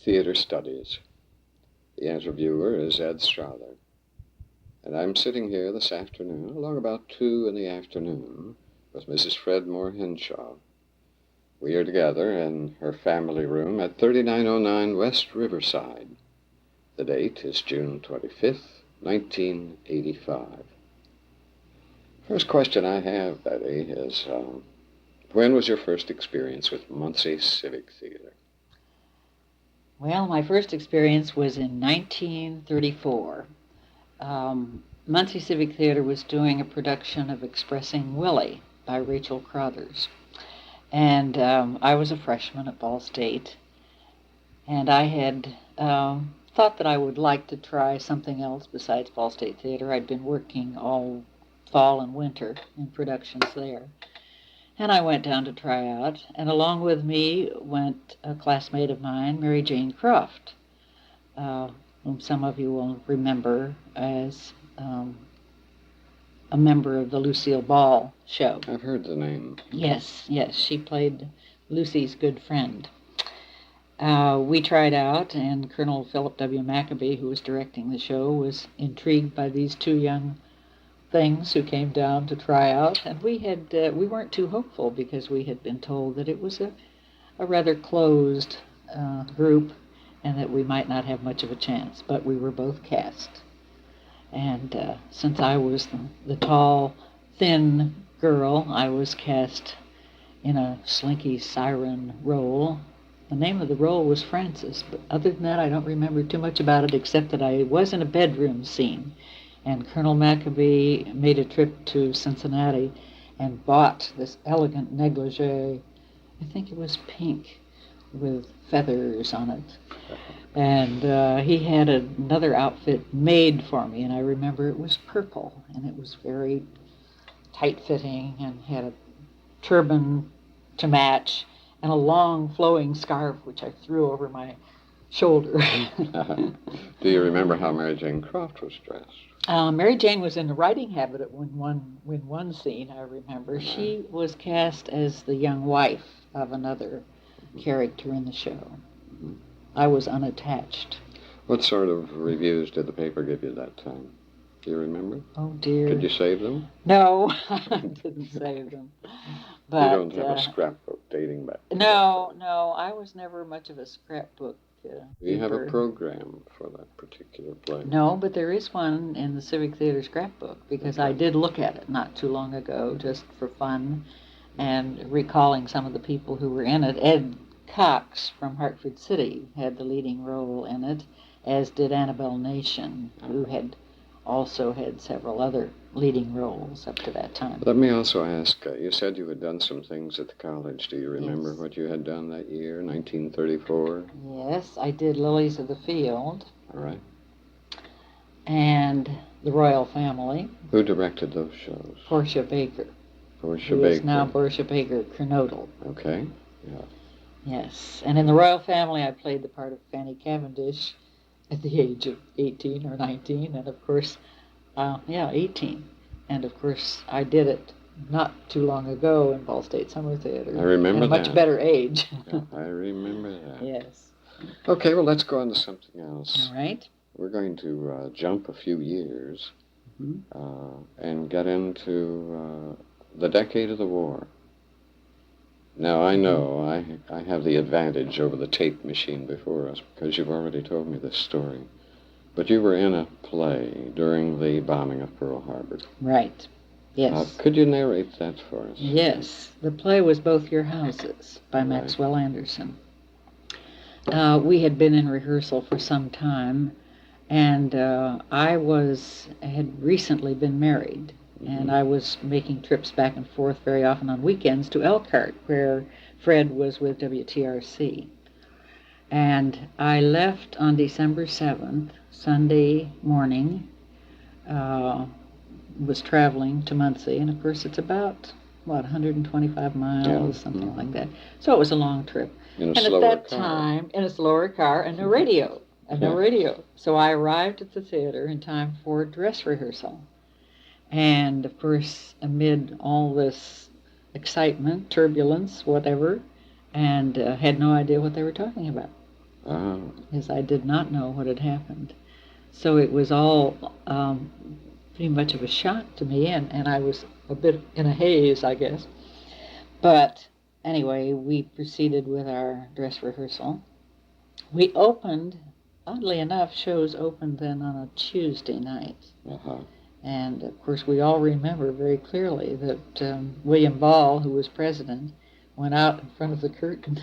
Theater Studies. The interviewer is Ed Strother. And I'm sitting here this afternoon, along about 2 in the afternoon, with Mrs. Fred Moore Hinshaw. We are together in her family room at 3909 West Riverside. The date is June 25th, 1985. First question I have, Betty, is when was your first experience with Muncie Civic Theatre? Well, my first experience was in 1934. Muncie Civic Theatre was doing a production of Expressing Willie by Rachel Crothers. And I was a freshman at Ball State. And I had thought that I would like to try something else besides Ball State Theatre. I'd been working all fall and winter in productions there. And I went down to try out, and along with me went a classmate of mine, Mary Jane Croft, whom some of you will remember as a member of the Lucille Ball show. I've heard the name. Yes, she played Lucy's good friend. We tried out, and Colonel Philip W. McCabee, who was directing the show, was intrigued by these two young things who came down to try out, and we weren't too hopeful because we had been told that it was a rather closed group and that we might not have much of a chance, but we were both cast. And since I was the tall, thin girl, I was cast in a slinky siren role. The name of the role was Frances, but other than that I don't remember too much about it except that I was in a bedroom scene. And Colonel McCabee made a trip to Cincinnati and bought this elegant negligee. I think it was pink with feathers on it. And he had another outfit made for me, and I remember it was purple, and it was very tight-fitting and had a turban to match and a long flowing scarf, which I threw over my shoulder. Do you remember how Mary Jane Croft was dressed? Mary Jane was in the riding habit at one scene, I remember. She was cast as the young wife of another character in the show. I was unattached. What sort of reviews did the paper give you that time? Do you remember? Oh, dear. Could you save them? No, I didn't save them. But, you don't have a scrapbook dating back? No, I was never much of a scrapbook. Do you have a program for that particular play? No, but there is one in the Civic Theater scrapbook because I did look at it not too long ago just for fun and recalling some of the people who were in it. Ed Cox from Hartford City had the leading role in it, as did Annabelle Nation, who had also had several other leading roles up to that time. Let me also ask, you said you had done some things at the college. Do you remember Yes. what you had done that year, 1934? Yes, I did Lilies of the Field. All right. And The Royal Family. Who directed those shows? Portia Baker. Portia who Baker. is now Portia Baker Kernodle. Okay, yeah. Yes, and in The Royal Family I played the part of Fanny Cavendish at the age of 18 or 19, and of course, 18. And of course, I did it not too long ago in Ball State Summer Theater. I remember at a much better age. Yeah, I remember that. Yes. Okay, well, let's go on to something else. All right. We're going to jump a few years and get into the decade of the war. Now, I know I have the advantage over the tape machine before us because you've already told me this story. But you were in a play during the bombing of Pearl Harbor. Right. Yes. Could you narrate that for us? Yes. The play was Both Your Houses by Maxwell Anderson. We had been in rehearsal for some time, and I had recently been married. And I was making trips back and forth very often on weekends to Elkhart, where Fred was with WTRC. And I left on December 7th, Sunday morning, was traveling to Muncie, and of course it's about, 125 miles, something like that. So it was a long trip. And at that time, in a slower car, and no radio. So I arrived at the theater in time for dress rehearsal. And, of course, amid all this excitement, turbulence, whatever, and had no idea what they were talking about. Oh. as I did not know what had happened. So it was all pretty much of a shock to me, and I was a bit in a haze, I guess. But anyway, we proceeded with our dress rehearsal. We opened, oddly enough, shows opened then on a Tuesday night. Uh-huh. And, of course, we all remember very clearly that William Ball, who was president, went out in front of the curtain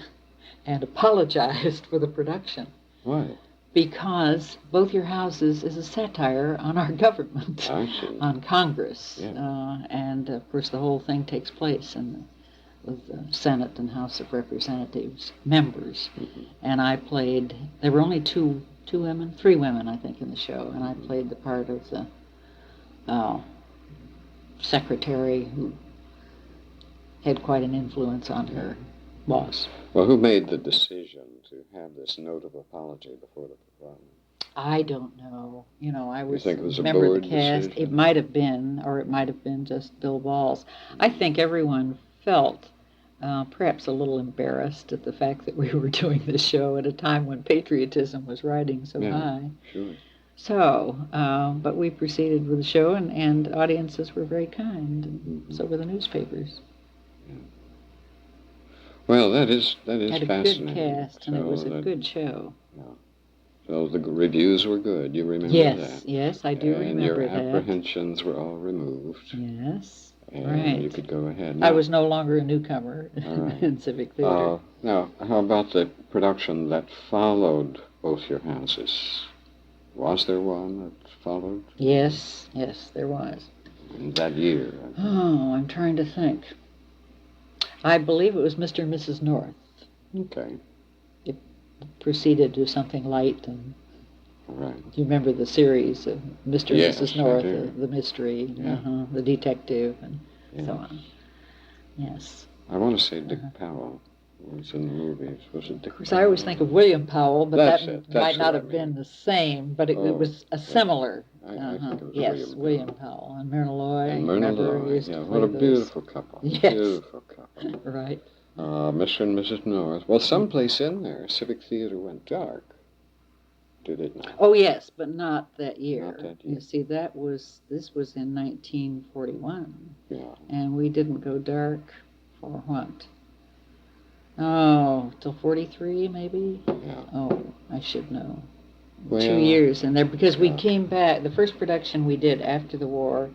and apologized for the production. Why? Because Both Your Houses is a satire on our government, on Congress. Yeah. And, of course, the whole thing takes place with the Senate and House of Representatives members. Mm-hmm. And I played, there were only three women, I think, in the show, and I played the part of the secretary who had quite an influence on her boss. Well, who made the decision to have this note of apology before the performance? I don't know. I was think it was a member of board the cast. decision? It might have been, or it might have been just Bill Balls. I think everyone felt perhaps a little embarrassed at the fact that we were doing this show at a time when patriotism was riding so high. Sure. So, but we proceeded with the show, and audiences were very kind, and so were the newspapers. Yeah. Well, that is Had a fascinating. good cast, and it was a good show. Yeah. So the reviews were good. You remember that? Yes, I do remember that. And your apprehensions were all removed. Yes, and right. You could go ahead. I was no longer a newcomer in Civic Theatre. Now, how about the production that followed Both Your Houses? Was there one that followed? Yes, there was. In that year? Oh, I'm trying to think. I believe it was Mr. and Mrs. North. Okay. It proceeded to something light, and right. you remember the series of Mr. and Yes, Mrs. I North, do. the mystery, Yeah. the detective, and Yes. so on. Yes. I want to say Dick Powell was in the movies. Was it Dick? Of course, I always think of William Powell, but That's that it. might That's not what have I mean. been the same, but it was a similar. I think it was Yes, William Powell and Myrna Loy. And Myrna remember, Loy. used to Yeah, play what a those. beautiful couple. Yes. Beautiful couple. Right. Mr. and Mrs. North. Well, someplace in there, Civic Theatre went dark. Did it not? Oh, yes, but not that year. Not that year. You see, this was in 1941. Yeah. And we didn't go dark for what? Oh, till 43, maybe? Yeah. Oh, I should know. Well, 2 years in there, because we yeah. came back, the first production we did after the war,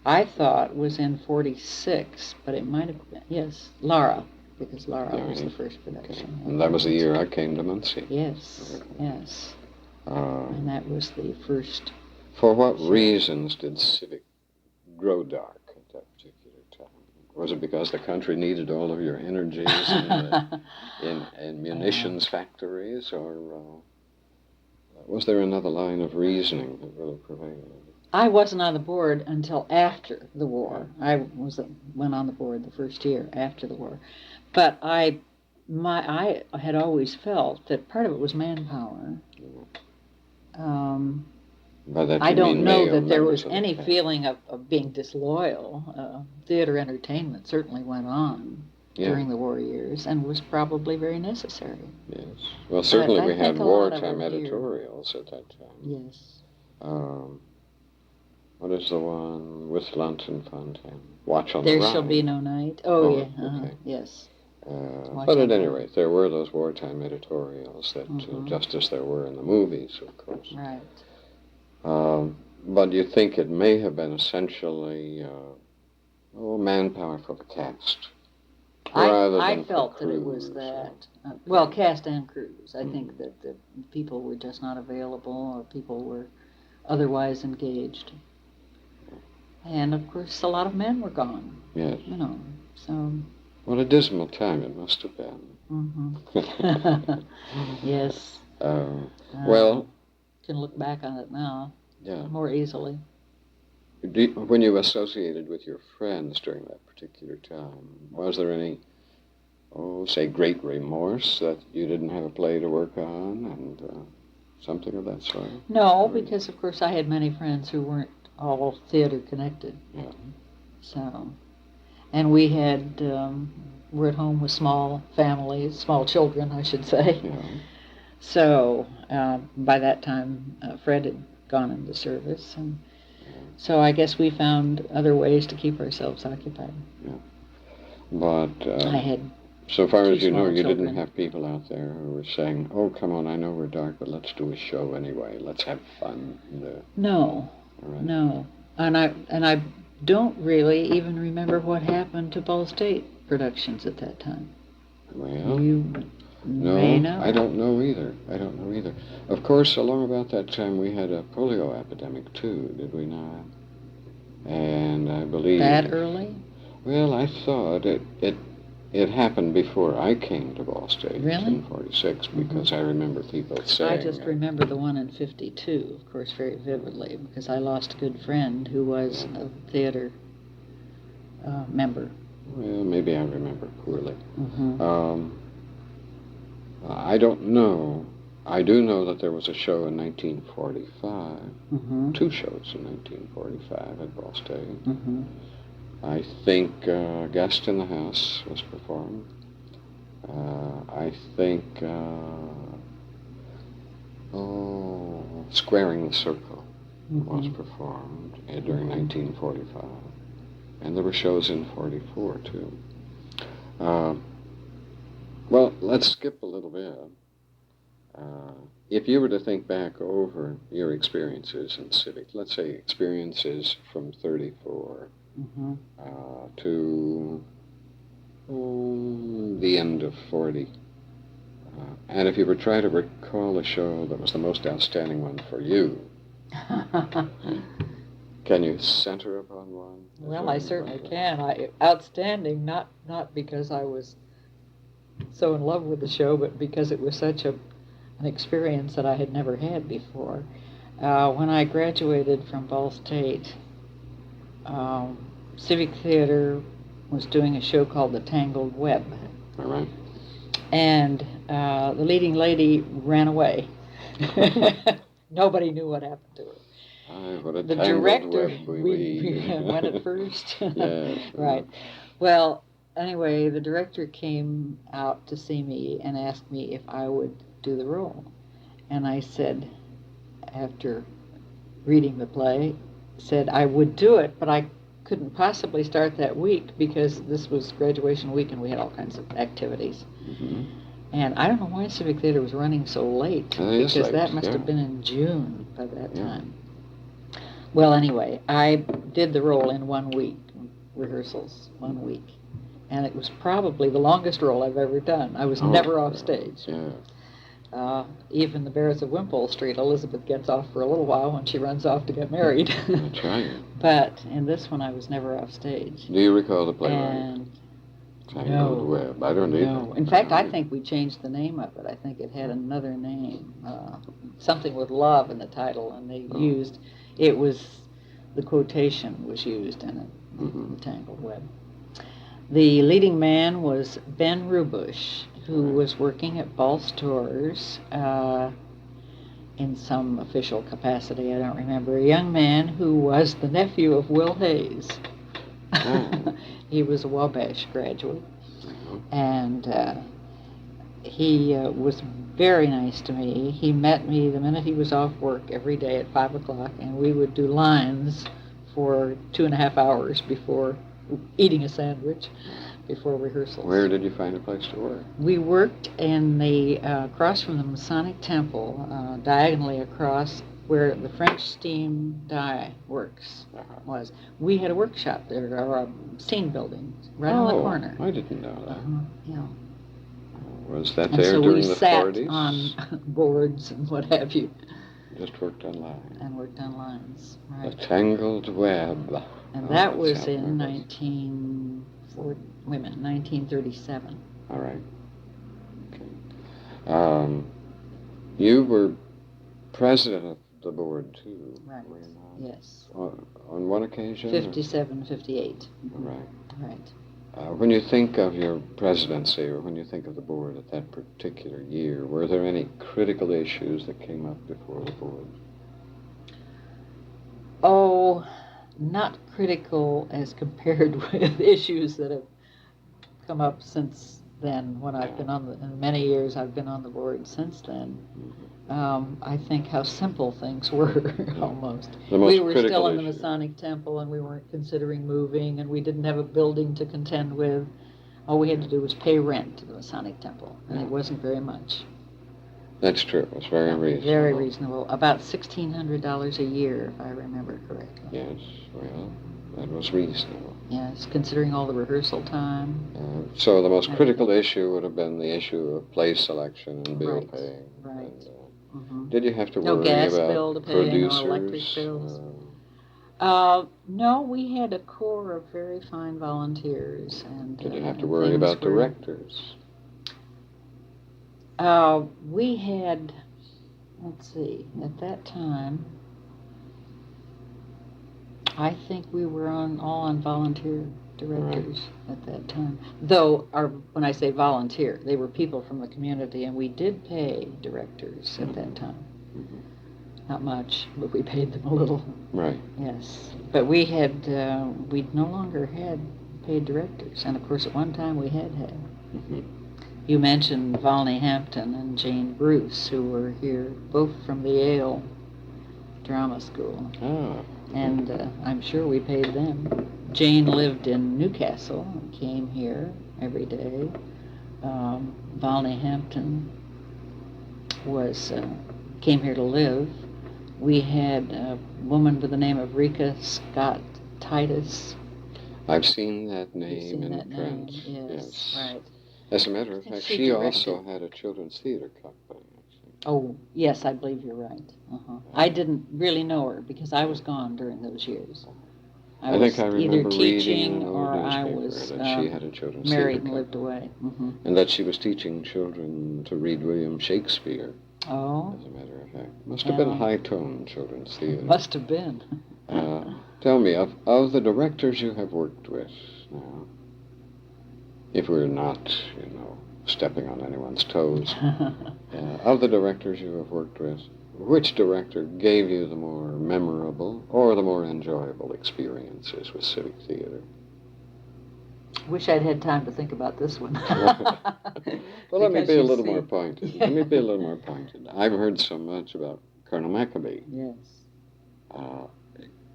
I thought was in 46, but it might have been, yes, Lara, because Lara was the first production. Okay. And that was the year I came to Muncie. Yes, yes. And that was the first. For what reasons did Civic grow dark at that particular time? Was it because the country needed all of your energies in munitions factories, or was there another line of reasoning that really prevailed? I wasn't on the board until after the war. I went on the board the first year after the war. But I had always felt that part of it was manpower. By that I you don't mean know male that there members was of the any cast. feeling of being disloyal. Theater entertainment certainly went on during the war years and was probably very necessary. Yes. Well, certainly I we had think a lot of wartime it here. editorials at that time. Yes. What is the one with Lunton Fontaine? Watch on There the Rhine. Shall Be No Night. Oh, yeah. Okay. Yes. But at any rate, there were those wartime editorials that, just as there were in the movies, of course. Right. But you think it may have been essentially manpower for the cast. rather I than felt for that it was crews, that. Well, cast and crews. I think that the people were just not available, or people were otherwise engaged. And of course, a lot of men were gone. Yes. So. What a dismal time it must have been. Mm-hmm. Yes. Well. Can look back on it now. Yeah. More easily. When you associated with your friends during that particular time, was there any, say, great remorse that you didn't have a play to work on and something of that sort? No, because of course I had many friends who weren't all theater connected. Yeah. So, and we had, we're at home with small families, small children, I should say. Yeah. So by that time, Fred had gone into service, and so I guess we found other ways to keep ourselves occupied. Yeah. But I had so far as you know, small you children. didn't have people out there who were saying, "Oh, come on, I know we're dark, but let's do a show anyway. Let's have fun." No, All right. no, and I don't really even remember what happened to Ball State Productions at that time. Well, You may know. I don't know either. Of course, along about that time, we had a polio epidemic too, did we not? And I believe That early? Well, I thought it happened before I came to Ball State Really? in '46, because I remember people saying. I just remember the one in '52, of course, very vividly, because I lost a good friend who was a theater member. Well, maybe I remember poorly. Mm-hmm. I don't know. I do know that there was a show in 1945, Mm-hmm. 2 shows in 1945 at Ball State. Mm-hmm. I think Guest in the House was performed. I think, Squaring the Circle was performed during 1945. And there were shows in '44, too. Well, let's skip a little bit. If you were to think back over your experiences in Civic, let's say experiences from '34 to the end of '40, and if you were trying to recall a show that was the most outstanding one for you, can you center upon one? Well, I certainly can. Outstanding, not because I was so in love with the show, but because it was such an experience that I had never had before. When I graduated from Ball State, Civic Theatre was doing a show called The Tangled Web. All right. And the leading lady ran away. Nobody knew what happened to her. What a The tangled director, web we went at first. Yes. Right. Well, anyway, the director came out to see me and asked me if I would do the role. And I said, after reading the play, said I would do it, but I couldn't possibly start that week because this was graduation week and we had all kinds of activities. Mm-hmm. And I don't know why Civic Theatre was running so late, because late, that must have been in June by that time. Well, anyway, I did the role in 1 week, rehearsals, 1 week. And it was probably the longest role I've ever done. I was never off stage. Yeah. Even the Bears of Wimpole Street, Elizabeth gets off for a little while when she runs off to get married. That's right. But in this one, I was never off stage. Do you recall the playwright? And Tangled Web. I don't either. no. In fact, I think we changed the name of it. I think it had another name, something with love in the title, and they used, it was, the quotation was used in it, the Tangled Web. The leading man was Ben Rubush, who was working at Ball Stores in some official capacity, I don't remember. A young man who was the nephew of Will Hayes. He was a Wabash graduate, and he was very nice to me. He met me the minute he was off work every day at 5 o'clock, and we would do lines for 2.5 hours before eating a sandwich before rehearsals. Where did you find a place to work? We worked in the across from the Masonic Temple, diagonally across where the French steam dye works was. We had a workshop there, or a scene building, right on the corner. I didn't know that. Yeah. Was that And there so during we the sat 40s? on boards and what have you. Just worked on lines. And worked on lines, The right. Tangled Web. And that was in 1937. All right. Okay. You were president of the board, too. Right. Were you not? Yes. On one occasion? 57, 58. Right. Right. When you think of your presidency, or when you think of the board at that particular year, were there any critical issues that came up before the board? Oh, not critical as compared with issues that have come up since then when I've been on in many years I've been on the board since then. I think how simple things were almost. We were still in the Masonic Temple, and we weren't considering moving, and we didn't have a building to contend with. All we had to do was pay rent to the Masonic Temple, and it wasn't very much. That's true. It was very reasonable. Very reasonable. About $1,600 a year, if I remember correctly. Yes, well, that was reasonable. Yes, considering all the rehearsal time. So the most critical issue would have been the issue of place selection and bill paying. Right. And, did you have to worry gas about bill to pay, producers? no electric bills. No, we had a core of very fine volunteers. And did you have to worry about directors? We had, let's see, at that time, I think we were all on volunteer directors at that time. Though, when I say volunteer, they were people from the community, and we did pay directors at that time. Not much, but we paid them a little. Right. Yes. But we no longer had paid directors. And of course, at one time we had. You mentioned Volney Hampton and Jane Bruce, who were here, both from the Yale Drama School. And I'm sure we paid them. Jane lived in Newcastle and came here every day. Volney Hampton came here to live. We had a woman by the name of Rika Scott Titus. I've seen that name in print. Yes, right. As a matter of fact, she also had a children's theater company. Oh, yes, I believe you're right. I didn't really know her because I was gone during those years. I think I remember either teaching or I was that she had a children's married and theater lived away. And that she was teaching children to read William Shakespeare. Oh. As a matter of fact. Must have been high-tone children's theater. Must have been. Tell me, of the directors you have worked with now, if we're not, stepping on anyone's toes, of the directors you have worked with, which director gave you the more memorable or the more enjoyable experiences with Civic Theater? Wish I'd had time to think about this one. Well, let me be a little more pointed. Let me be a little more pointed. I've heard so much about Colonel McCabee. Yes.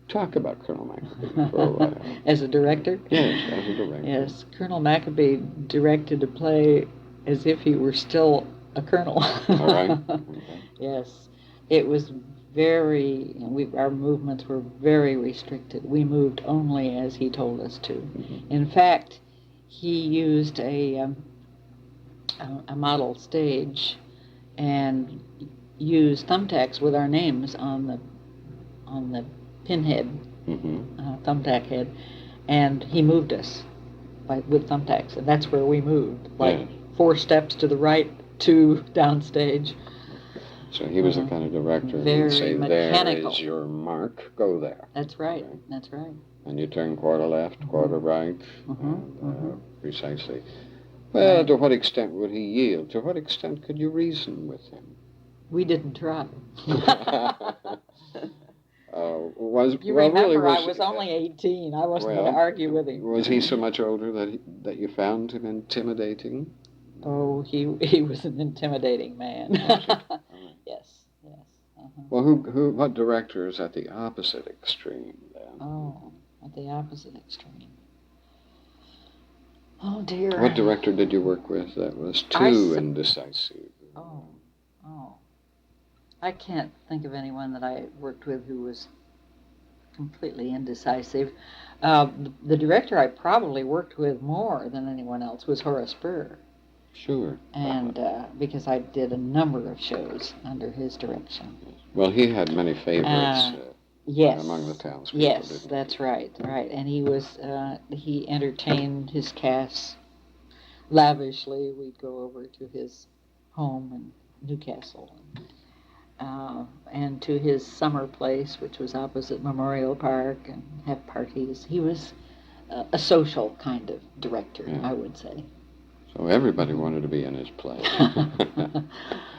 Talk about Colonel McCabee for a while. As a director? Yes, as a director. Yes, Colonel McCabee directed a play as if he were still a colonel. All right. Okay. Yes. It was our movements were very restricted. We moved only as he told us to. In fact, he used a model stage and used thumbtacks with our names on the pinhead, thumbtack head, and he moved us with thumbtacks, and that's where we moved, 4 steps to the right, 2 downstage. So he was the kind of director who would say, mechanical. There is your mark, go there. That's right, that's right. And you turn quarter left, quarter right, precisely. Well, to what extent would he yield? To what extent could you reason with him? We didn't try. You remember, I was only 18. I wasn't going to argue with him. Was he so much older that you found him intimidating? Oh, he was an intimidating man. Yes. Well, what director is at the opposite extreme then? Oh, at the opposite extreme. Oh dear. What director did you work with that was too indecisive? Oh. I can't think of anyone that I worked with who was completely indecisive. The director I probably worked with more than anyone else was Horace Burr. Sure. And because I did a number of shows under his direction. Well, he had many favorites among the townspeople. Yes, that's right. And he entertained his cast lavishly. We'd go over to his home in Newcastle and to his summer place, which was opposite Memorial Park, and have parties. He was a social kind of director, I would say. So everybody wanted to be in his play.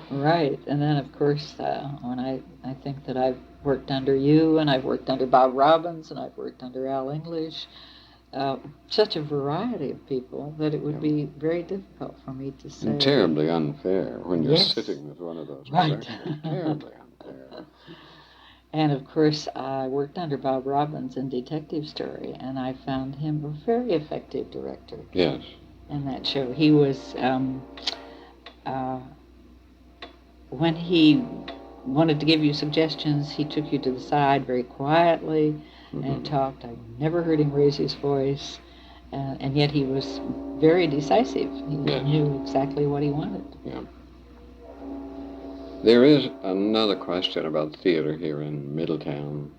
Right. And then, of course, when I think that I've worked under you, and I've worked under Bob Robbins, and I've worked under Al English, such a variety of people that it would be very difficult for me to say. And terribly unfair when you're Yes. sitting with one of those Right. directors. Terribly unfair. And of course, I worked under Bob Robbins in Detective Story, and I found him a very effective director. Yes. In that show. He was, when he wanted to give you suggestions, he took you to the side very quietly and talked. I never heard him raise his voice, and yet he was very decisive. He knew exactly what he wanted. Yeah. There is another question about theater here in Middletown,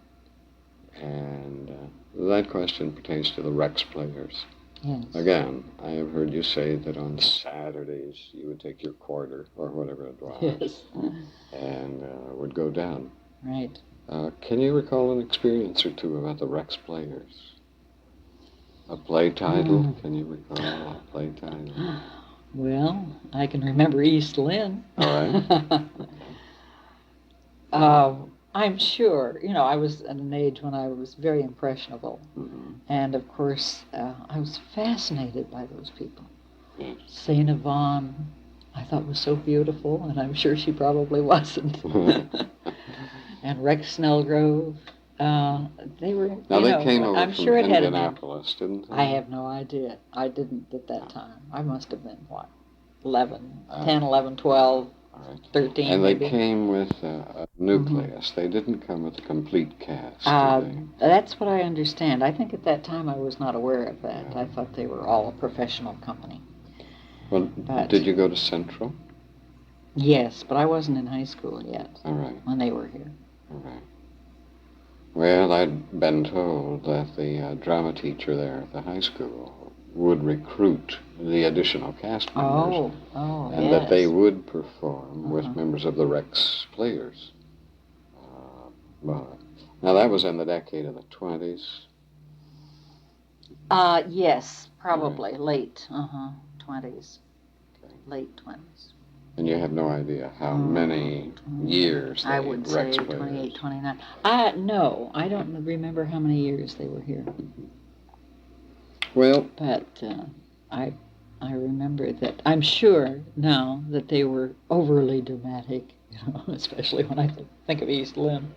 and that question pertains to the Rex players. Yes. Again, I have heard you say that on Saturdays you would take your quarter, or whatever it was, Yes. and would go down. Right. Can you recall an experience or two about the Rex players? A play title? Can you recall a play title? Well, I can remember East Lynne. All right. I'm sure, I was at an age when I was very impressionable. And of course, I was fascinated by those people. Yes. St. Yvonne, I thought was so beautiful, and I'm sure she probably wasn't. And Rex Snellgrove, they were, Now, they came over I'm from sure it had Indianapolis, didn't they? I have no idea. I didn't at that time. I must have been, 10, 11, 12. All right. 13, and they maybe. came with a nucleus. They didn't come with a complete cast, did they? That's what I understand. I think at that time I was not aware of that. I thought they were all a professional company. Well, did you go to Central? Yes, but I wasn't in high school yet. All right. When they were here. All right. Well, I'd been told that the drama teacher there at the high school would recruit the additional cast members. And yes. that they would perform with members of the Rex players. Now, that was in the decade of the 20s. Yes, probably. Late, 20s. Okay. Late 20s. And you have no idea how many years I would Rex say players. 28, 29. No, I don't remember how many years they were here. Well, but I remember that. I'm sure now that they were overly dramatic, especially when I think of East Lynne.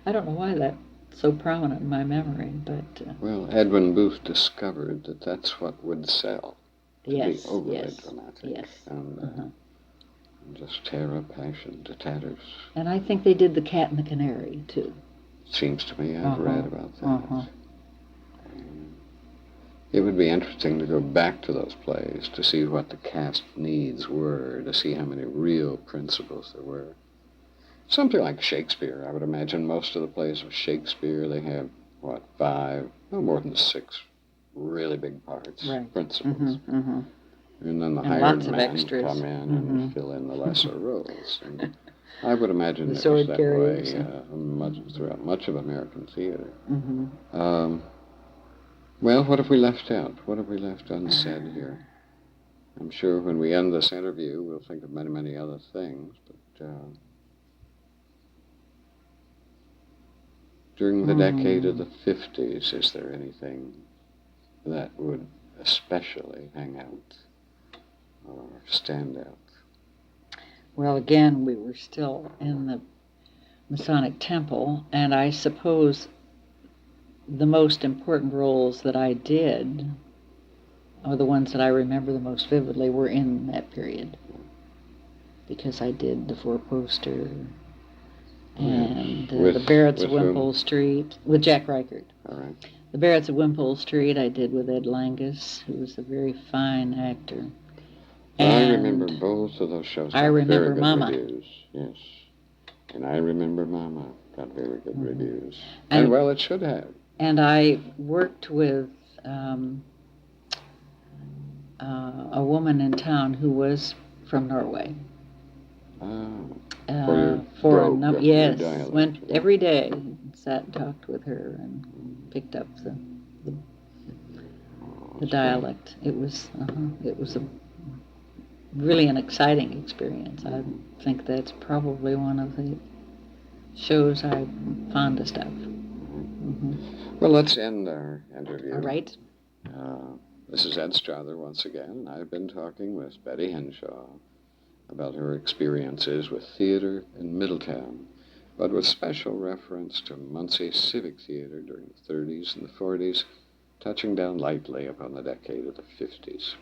I don't know why that's so prominent in my memory, but... well, Edwin Booth discovered that that's what would sell. To yes, be overly yes, dramatic. Yes. And just tear a passion to tatters. And I think they did The Cat and the Canary, too. Seems to me I've read about that. It would be interesting to go back to those plays to see what the cast needs were, to see how many real principles there were. Something like Shakespeare. I would imagine most of the plays of Shakespeare, they have, 5, no more than 6 really big parts, principals. And then the hired men come in and fill in the lesser roles. And I would imagine it was that way throughout much of American theater. Well, what have we left out? What have we left unsaid here? I'm sure when we end this interview, we'll think of many, many other things. But during the decade of the 50s, is there anything that would especially hang out or stand out? Well, again, we were still in the Masonic Temple, and I suppose the most important roles that I did, or the ones that I remember the most vividly, were in that period. Because I did the Four-Poster and the Barretts of Wimpole Street with Jack Reichert. All right. The Barretts of Wimpole Street I did with Ed Langus, who was a very fine actor. I remember both of those shows. I remember very good Mama. Reviews. Yes. And I remember Mama got very good reviews. And well, it should have. And I worked with a woman in town who was from Norway. Went every day, sat and talked with her and picked up the dialect. It was a really an exciting experience. I think that's probably one of the shows I'm fondest of. Well, let's end our interview. All right. This is Ed Strother once again, and I've been talking with Betty Hinshaw about her experiences with theater in Middletown, but with special reference to Muncie Civic Theatre during the 30s and the 40s, touching down lightly upon the decade of the 50s.